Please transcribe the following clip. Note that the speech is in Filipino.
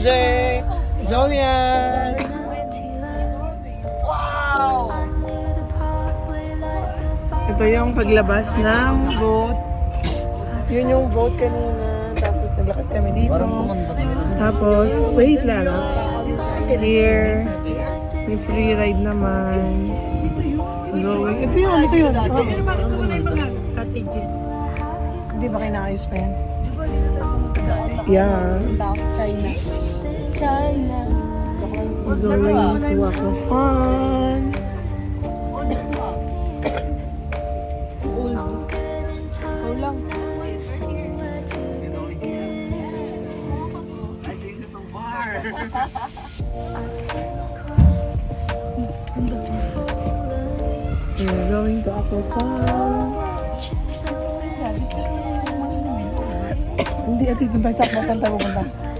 Roger! Jolian! Wow! Ito yung paglabas ng boat. Yun yung boat kanina. Tapos naglakad kami dito. Tapos, wait lang. Here. May free ride naman. Going. Ito yun. Cottages. Hindi ba kayo nakayos pa yan? Di ba dito tayo pumunta dati? Yeah. Tapos China. We're going to Aquafun. I see you so far. We're going to Aquafun. Hindi, ati, doon tayo sa Aquafun tayo pupunta.